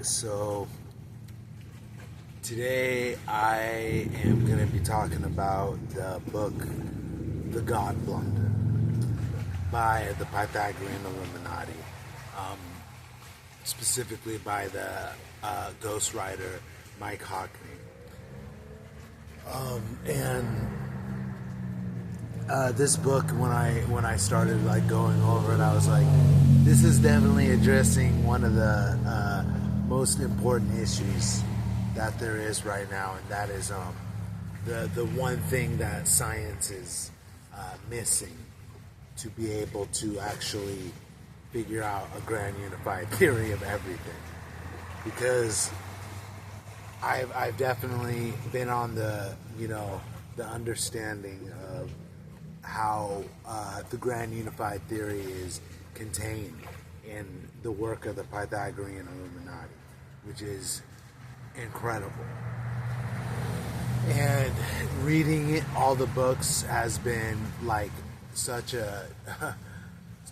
So today I am going to be talking about the book The God Blunder by the Pythagorean Illuminati, specifically by the ghostwriter Mike Hockney. This book, when I started going over it, I was like, this is definitely addressing one of the most important issues that there is right now, and that is the one thing that science is missing to be able to actually figure out a grand unified theory of everything. Because I've definitely been on the understanding of how the grand unified theory is contained in the work of the Pythagorean Illuminati, which is incredible. And reading all the books has been such a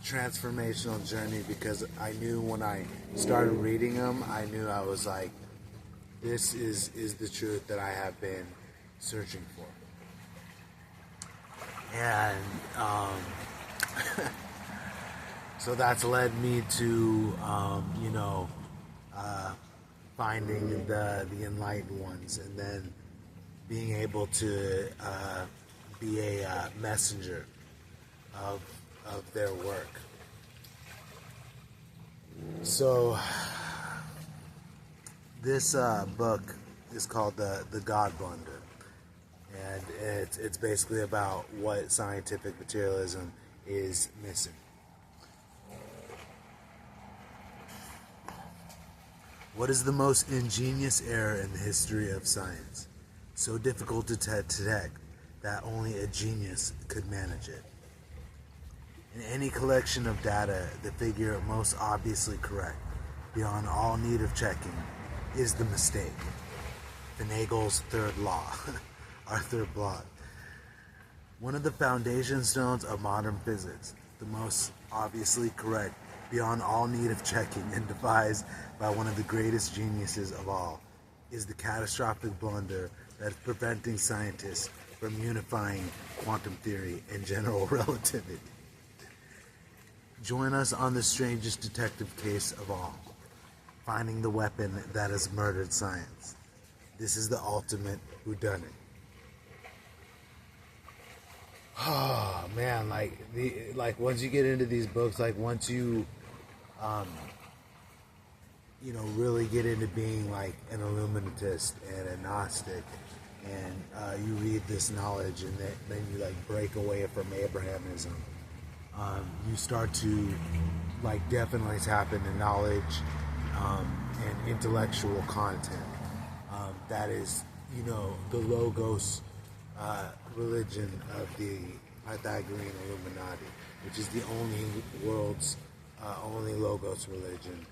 transformational journey, because I knew when I started reading them, I knew I was like, this is the truth that I have been searching for. And so that's led me to finding the enlightened ones, and then being able to be a messenger of their work. So this book is called the God Blunder, and it's basically about what scientific materialism is missing. What is the most ingenious error in the history of science? So difficult to detect that only a genius could manage it. In any collection of data, the figure most obviously correct, beyond all need of checking, is the mistake. Finagle's third law, our third Bloch. One of the foundation stones of modern physics, the most obviously correct, beyond all need of checking, and devised by one of the greatest geniuses of all, is the catastrophic blunder that is preventing scientists from unifying quantum theory and general relativity. Join us on the strangest detective case of all, finding the weapon that has murdered science. This is the ultimate whodunnit. Oh man, once you get into these books, once you really get into being an Illuminatist and a Gnostic, and you read this knowledge, and then you break away from Abrahamism, you start to definitely tap into knowledge and intellectual content that is the logos religion of the Pythagorean Illuminati, which is the world's only logos religion,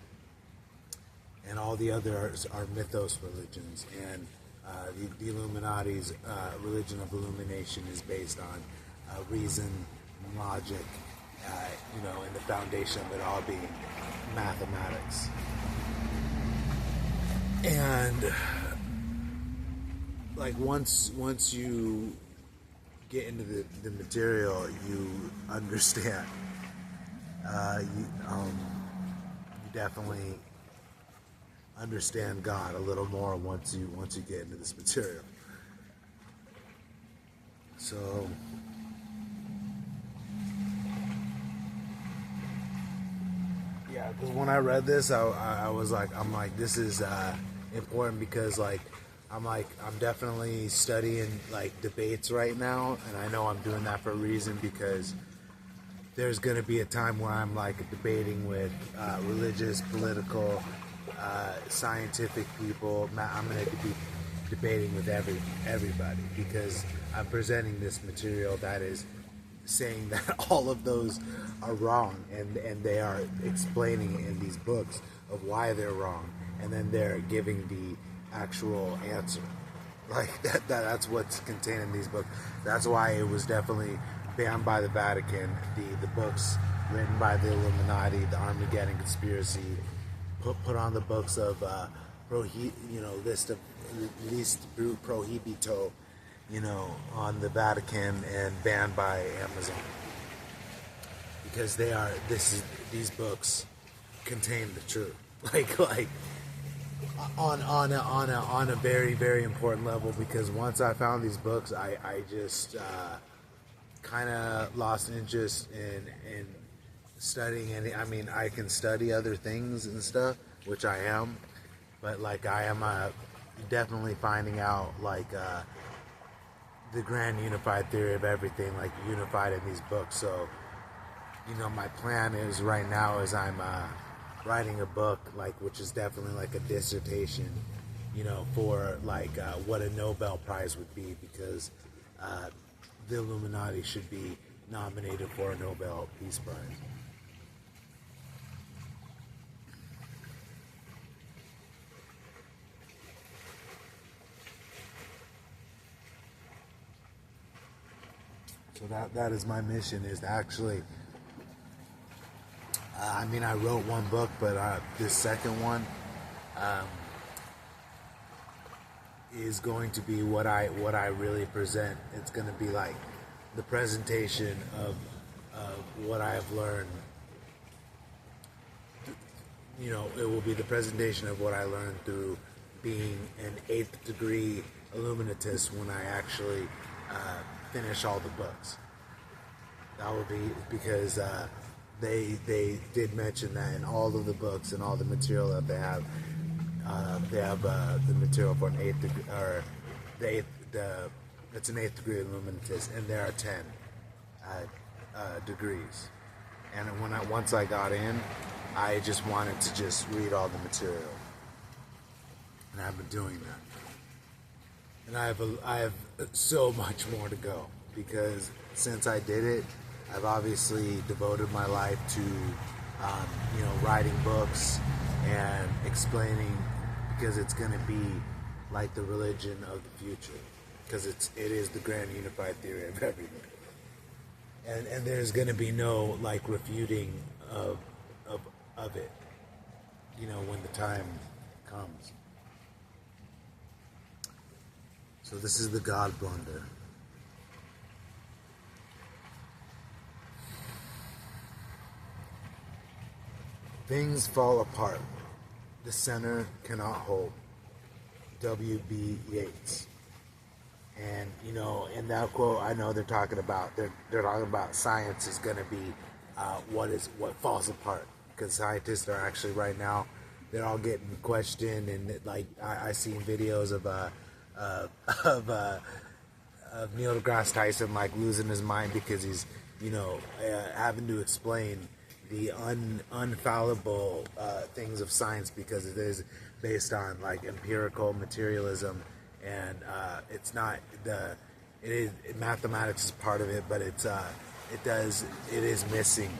and all the others are mythos religions. And the Illuminati's religion of illumination is based on reason and logic, and the foundation of it all being mathematics. And once you get into the material, you understand. You definitely understand God a little more once you get into this material. So yeah, because when I read this, I was I'm this is important, because I'm definitely studying debates right now, and I know I'm doing that for a reason, because there's going to be a time where I'm debating with religious, political, scientific people. I'm going to be debating with everybody, because I'm presenting this material that is saying that all of those are wrong, and they are explaining in these books of why they're wrong, and then they're giving the actual answer. That's what's contained in these books. That's why it was definitely banned by the Vatican. The books written by the Illuminati, the Armageddon conspiracy, put on the books of list of least prohibito, on the Vatican and banned by Amazon, because these books contain the truth, like on a very, very important level. Because once I found these books, I just kind of lost interest in studying any. I mean, I can study other things and stuff, which I am, but like I am definitely finding out the grand unified theory of everything, like unified in these books. So, my plan is right now is I'm writing a book, which is definitely like a dissertation, for what a Nobel Prize would be, because the Illuminati should be nominated for a Nobel Peace Prize. So that is my mission, is to actually, I wrote one book, but this second one is going to be what I really present. It's going to be like the presentation of what I have learned. It will be the presentation of what I learned through being an 8th degree illuminatist when I actually finish all the books. That will be because they did mention that in all of the books and all the material that they have the material for an 8th degree, or it's an 8th degree illuminatist, and there are 10 degrees. And once I got in, I just wanted to just read all the material, and I've been doing that. And I have so much more to go, because since I did it, I've obviously devoted my life to writing books and explaining, because it's going to be like the religion of the future, because it is the grand unified theory of everything, and there's going to be no refuting of it, when the time comes. So this is the God Blunder. Things fall apart. The center cannot hold. W.B. Yeats. And in that quote, I know they're talking about science is going to be what falls apart, because scientists are actually right now, they're all getting questioned, and I seen videos of Neil deGrasse Tyson losing his mind because he's having to explain the unfallible things of science, because it is based on empirical materialism, and it's not it is mathematics is part of it, but it is missing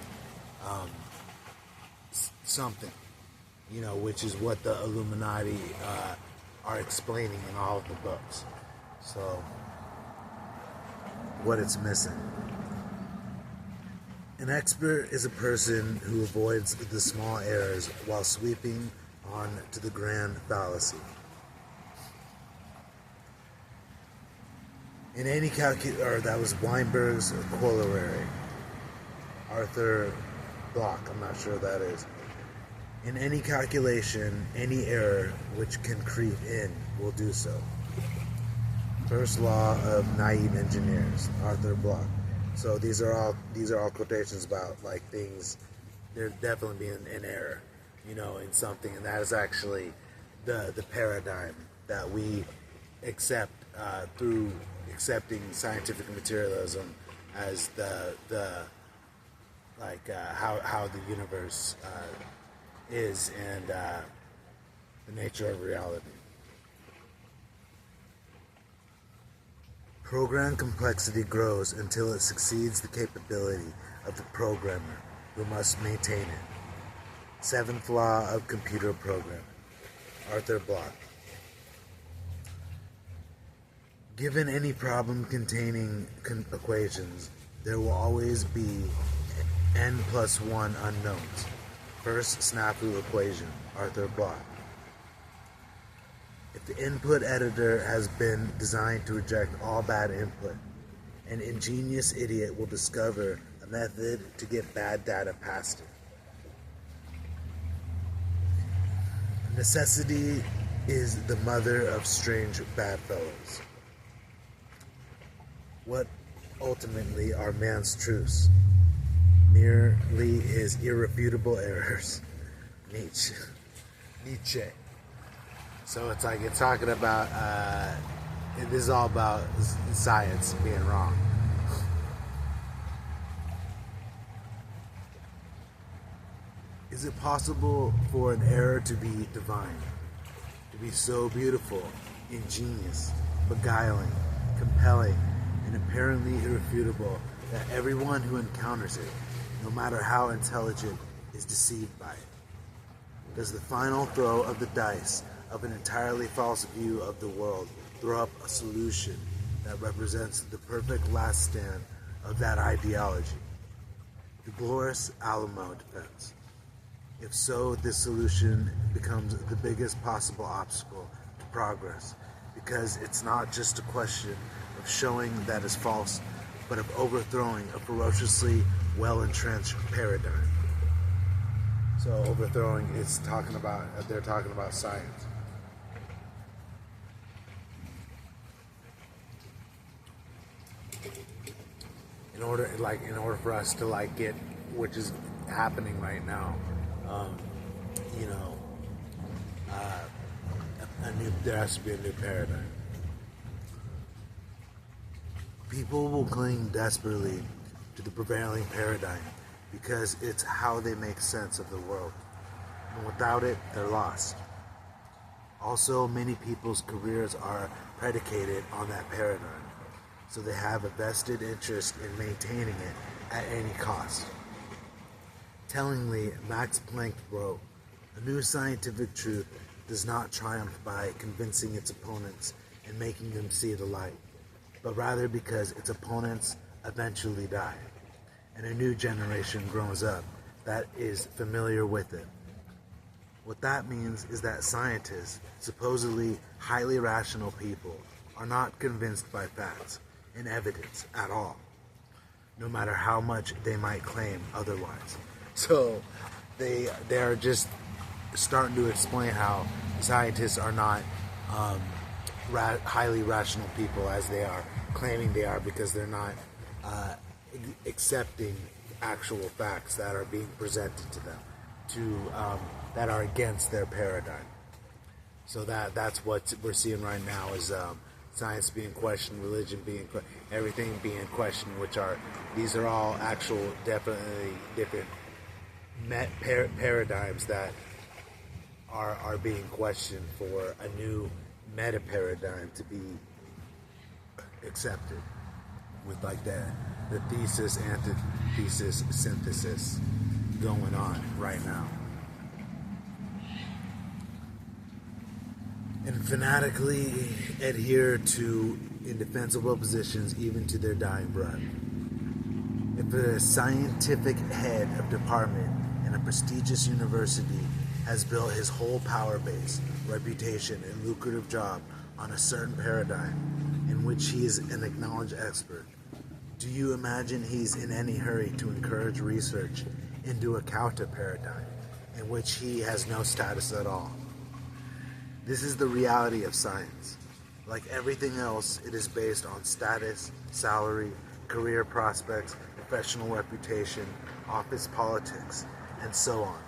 something, which is what the Illuminati are explaining in all of the books. So what it's missing. An expert is a person who avoids the small errors while sweeping on to the grand fallacy. In any that was Weinberg's corollary. Arthur Bloch, I'm not sure what that is. In any calculation, any error which can creep in will do so. First law of naive engineers, Arthur Bloch. So these are all quotations about things. There's definitely being an error, in something, and that is actually the paradigm that we accept through accepting scientific materialism as the how the universe is, and the nature of reality. Program complexity grows until it exceeds the capability of the programmer, who must maintain it. Seventh law of computer programming. Arthur Bloch. Given any problem containing equations, there will always be n plus 1 unknowns. First snafu equation, Arthur Bloch. If the input editor has been designed to reject all bad input, an ingenious idiot will discover a method to get bad data past it. Necessity is the mother of strange bedfellows. What ultimately are man's truths? Merely his irrefutable errors. Nietzsche. So it's like it's talking about, this is all about science being wrong. Is it possible for an error to be divine, to be so beautiful, ingenious, beguiling, compelling, and apparently irrefutable that everyone who encounters it, no matter how intelligent, is deceived by it? Does the final throw of the dice of an entirely false view of the world throw up a solution that represents the perfect last stand of that ideology? The glorious Alamo defense. If so, this solution becomes the biggest possible obstacle to progress, because it's not just a question of showing that is false, but of overthrowing a ferociously well-entrenched paradigm. So overthrowing is they're talking about science. In order for us to get, which is happening right now, there has to be a new paradigm. People will cling desperately to the prevailing paradigm because it's how they make sense of the world. And without it, they're lost. Also, many people's careers are predicated on that paradigm, so they have a vested interest in maintaining it at any cost. Tellingly, Max Planck wrote, "A new scientific truth does not triumph by convincing its opponents and making them see the light, but rather because its opponents eventually die, and a new generation grows up that is familiar with it." What that means is that scientists, supposedly highly rational people, are not convinced by facts and evidence at all, no matter how much they might claim otherwise. So they are just starting to explain how scientists are not highly rational people as they are claiming they are, because they're not accepting actual facts that are being presented to them that are against their paradigm. So that's what we're seeing right now is science being questioned, religion being questioned, everything being questioned, these are all actual definitely different paradigms that are being questioned for a new meta paradigm to be accepted, with the thesis antithesis synthesis going on right now, and fanatically adhere to indefensible positions even to their dying breath. If a scientific head of department in a prestigious university has built his whole power base, reputation, and lucrative job on a certain paradigm in which he is an acknowledged expert, do you imagine he's in any hurry to encourage research into a counter paradigm in which he has no status at all? This is the reality of science. Like everything else, it is based on status, salary, career prospects, professional reputation, office politics, and so on.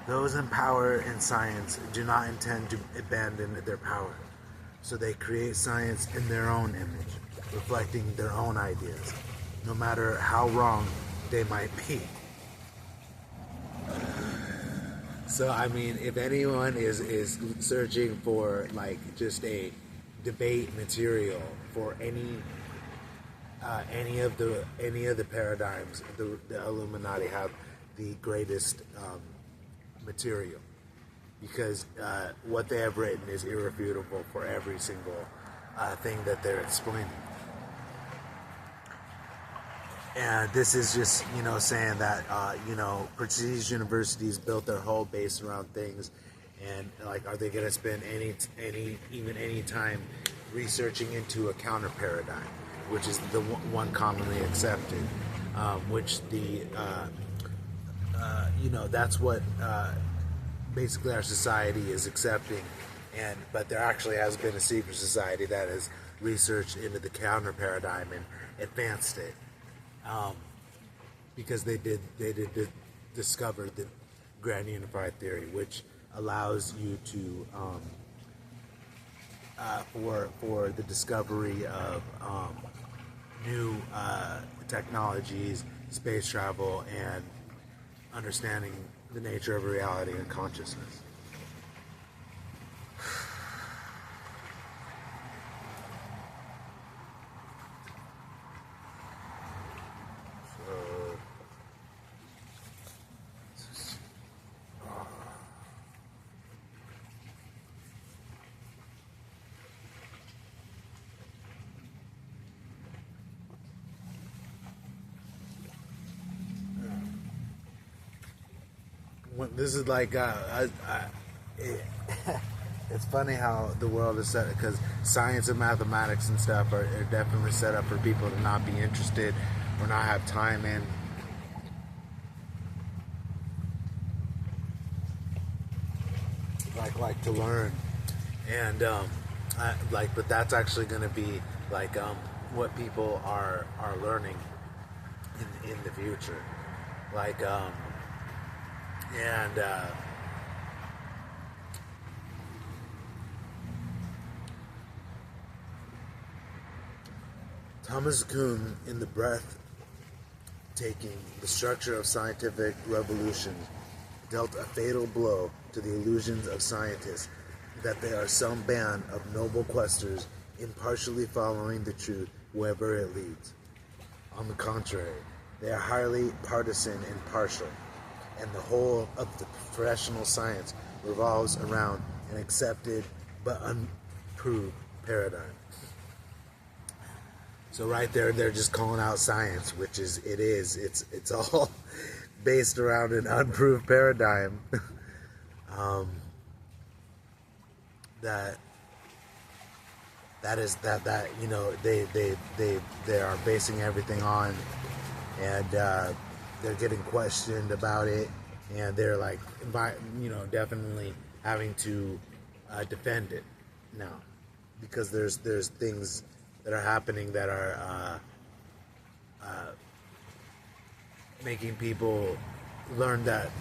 Those in power in science do not intend to abandon their power, so they create science in their own image, reflecting their own ideas, no matter how wrong they might be. So, if anyone is searching for just a debate material for any of the paradigms, the Illuminati have the greatest material, because what they have written is irrefutable for every single thing that they're explaining. And this is just, saying that, prestigious universities built their whole base around things, and like, are they going to spend any time researching into a counter paradigm, which is the one commonly accepted, which that's what basically our society is accepting, but there actually has been a secret society that has researched into the counter paradigm and advanced it. Because they did discover the grand unified theory, which allows you to for the discovery of new technologies, space travel, and understanding the nature of reality and consciousness. This is like it's funny how the world is set, because science and mathematics and stuff are definitely set up for people to not be interested or not have time in. Like to learn, and but that's actually going to be what people are learning in the future, Thomas Kuhn, in the breathtaking The Structure of Scientific Revolution, dealt a fatal blow to the illusions of scientists that they are some band of noble questers impartially following the truth wherever it leads. On the contrary, they are highly partisan and partial, and the whole of the professional science revolves around an accepted but unproved paradigm. So right there, they're just calling out science, which is it's all based around an unproved paradigm that they are basing everything on, and they're getting questioned about it, and they're definitely having to defend it now, because there's things that are happening that are making people learn that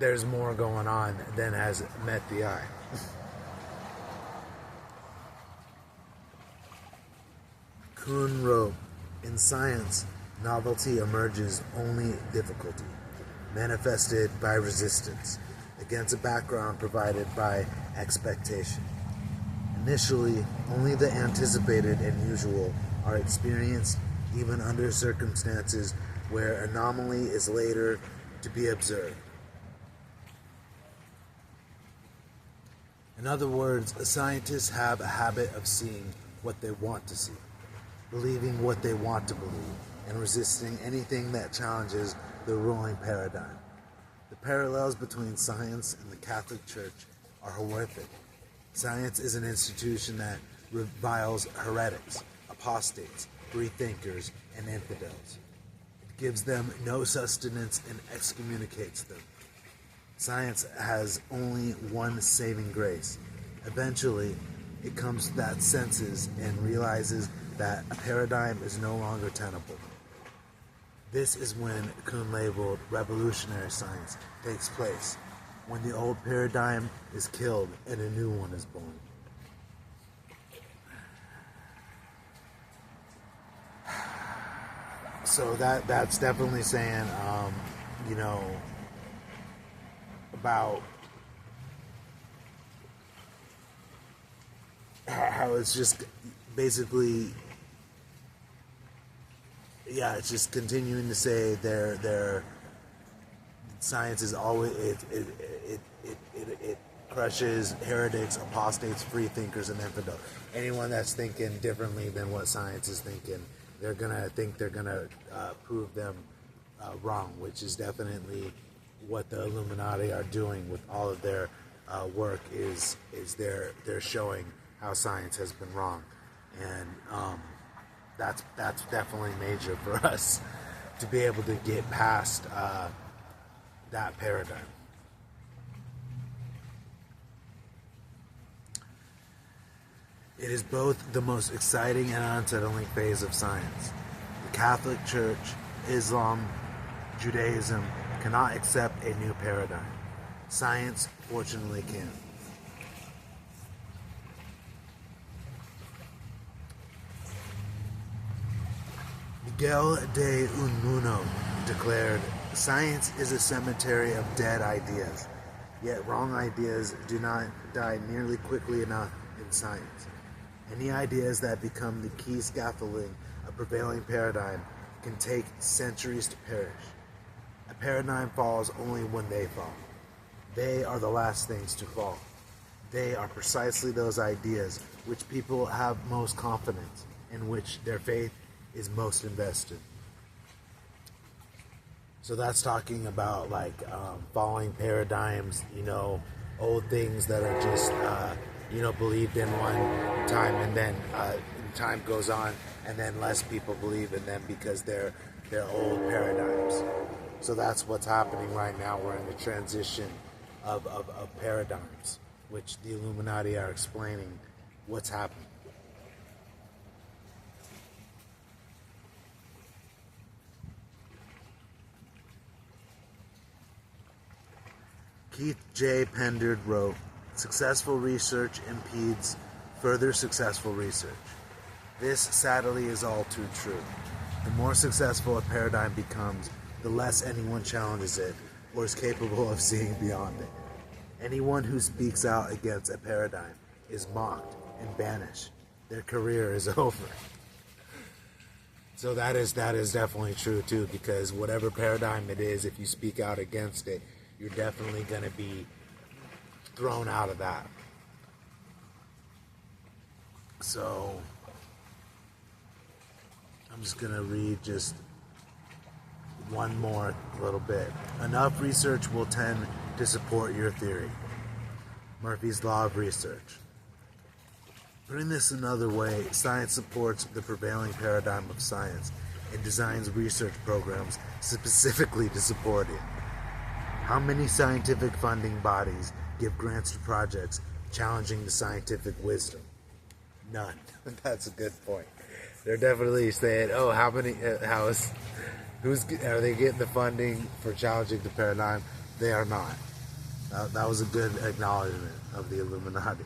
there's more going on than has met the eye. Kuhn wrote, "In science, novelty emerges only difficulty, manifested by resistance, against a background provided by expectation. Initially, only the anticipated and usual are experienced, even under circumstances where anomaly is later to be observed." In other words, scientists have a habit of seeing what they want to see, believing what they want to believe, and resisting anything that challenges the ruling paradigm. The parallels between science and the Catholic Church are horrific. Science is an institution that reviles heretics, apostates, freethinkers, and infidels. It gives them no sustenance and excommunicates them. Science has only one saving grace. Eventually, it comes to that senses and realizes that a paradigm is no longer tenable. This is when Kuhn labeled revolutionary science takes place, when the old paradigm is killed and a new one is born. So that's definitely saying, about how it's just basically, it's just continuing to say their science is always it crushes heretics, apostates, free thinkers, and infidels. Anyone that's thinking differently than what science is thinking, they're gonna think they're gonna prove them wrong, which is definitely what the Illuminati are doing with all of their work. Is they're showing how science has been wrong, and that's definitely major for us to be able to get past that paradigm. It is both the most exciting and unsettling phase of science. The Catholic Church, Islam, Judaism cannot accept a new paradigm. Science, fortunately, can. Miguel de Unamuno declared, "Science is a cemetery of dead ideas, yet wrong ideas do not die nearly quickly enough in science. Any ideas that become the key scaffolding of prevailing paradigm can take centuries to perish. A paradigm falls only when they fall. They are the last things to fall. They are precisely those ideas which people have most confidence, in which their faith is most invested." So that's talking about like falling paradigms, old things that are just believed in one time, and then time goes on, and then less people believe in them because they're old paradigms. So that's what's happening right now. We're in the transition of paradigms, which the Illuminati are explaining what's happening. Keith J. Pendard wrote, "Successful research impedes further successful research. This, sadly, is all too true. The more successful a paradigm becomes, the less anyone challenges it or is capable of seeing beyond it. Anyone who speaks out against a paradigm is mocked and banished. Their career is over." So that is definitely true too, because whatever paradigm it is, if you speak out against it, you're definitely going to be thrown out of that. So I'm just going to read just one more little bit. "Enough research will tend to support your theory." Murphy's Law of Research. Putting this another way, science supports the prevailing paradigm of science and designs research programs specifically to support it. How many scientific funding bodies give grants to projects challenging the scientific wisdom? None. That's a good point. They're definitely saying, "Oh, are they getting the funding for challenging the paradigm?" They are not. That was a good acknowledgement of the Illuminati.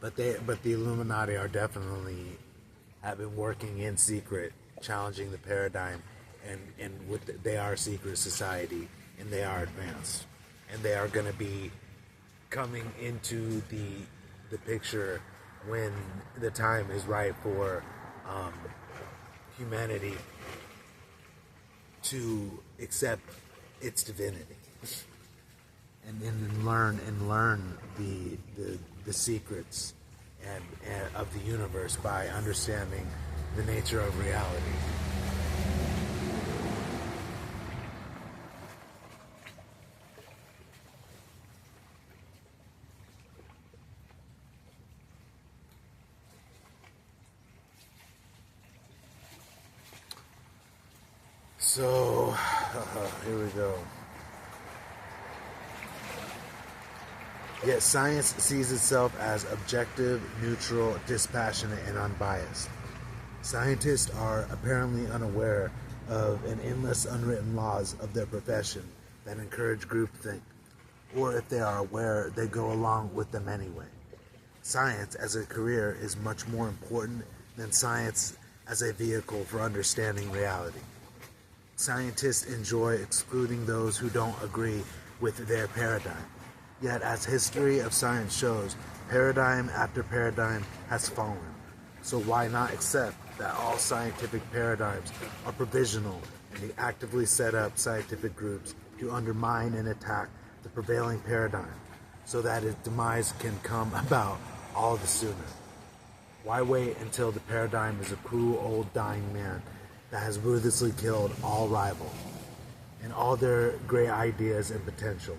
But the Illuminati are definitely have been working in secret, challenging the paradigm, and they are a secret society, and they are advanced, and they are going to be coming into the picture when the time is right for humanity to accept its divinity, and then learn the secrets and of the universe by understanding the nature of reality. So here we go. Yet science sees itself as objective, neutral, dispassionate, and unbiased. Scientists are apparently unaware of an endless unwritten laws of their profession that encourage groupthink, or if they are aware, they go along with them anyway. Science as a career is much more important than science as a vehicle for understanding reality. Scientists enjoy excluding those who don't agree with their paradigm. Yet, as history of science shows, paradigm after paradigm has fallen. So why not accept that all scientific paradigms are provisional and they actively set up scientific groups to undermine and attack the prevailing paradigm, so that its demise can come about all the sooner. Why wait until the paradigm is a cruel old dying man that has ruthlessly killed all rivals and all their great ideas and potential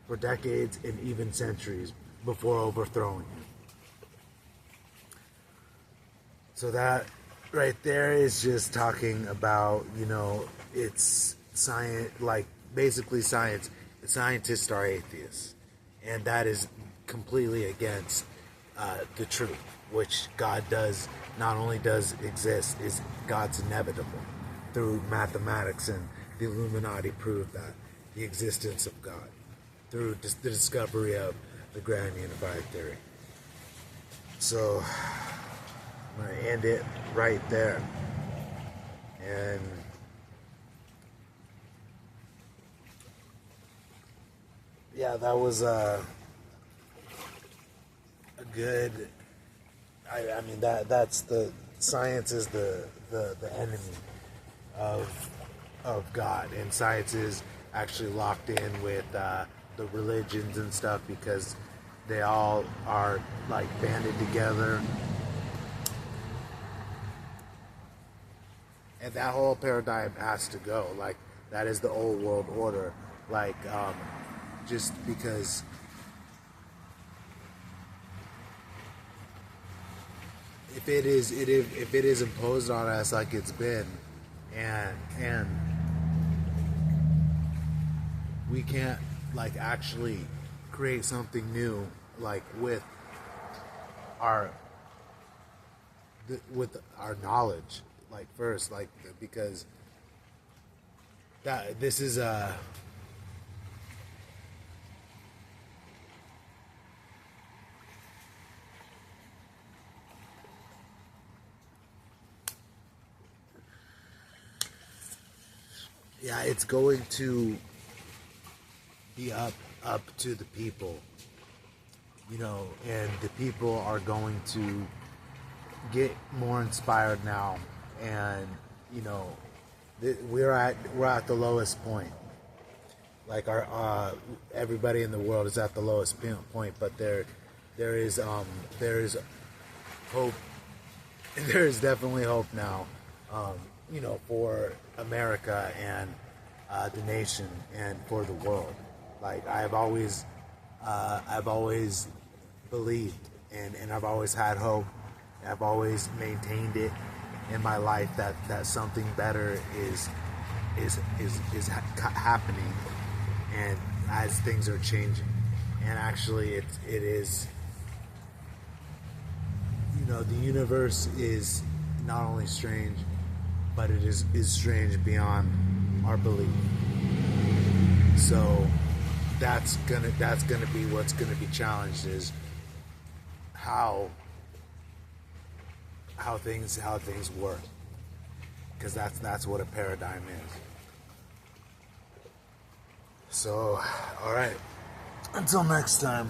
for decades and even centuries before overthrowing him? So that right there is just talking about, it's science, like basically science. Scientists are atheists, and that is completely against the truth, which God does not only does exist, is God's inevitable through mathematics, and the Illuminati proved that the existence of God through the discovery of the grand unifying theory. So I'm going to end it right there. And yeah, that was a good, I mean, that's the science is the enemy of God, and science is actually locked in with the religions and stuff, because they all are like banded together. And that whole paradigm has to go. Like, that is the old world order. Like, just because if it is imposed on us like it's been, and we can't like actually create something new, like with our knowledge, like first, like, because that this is yeah, it's going to be up to the people, and the people are going to get more inspired now, and we're at the lowest point. Like, our everybody in the world is at the lowest point, but there is hope. There is definitely hope now, for America and the nation and for the world. Like, I've always believed, and I've always had hope. I've always maintained it in my life that something better is happening, and as things are changing, and actually it is, the universe is not only strange, but it is strange beyond our belief. So that's gonna be what's gonna be challenged, is how things work, because that's what a paradigm is. So, all right, until next time.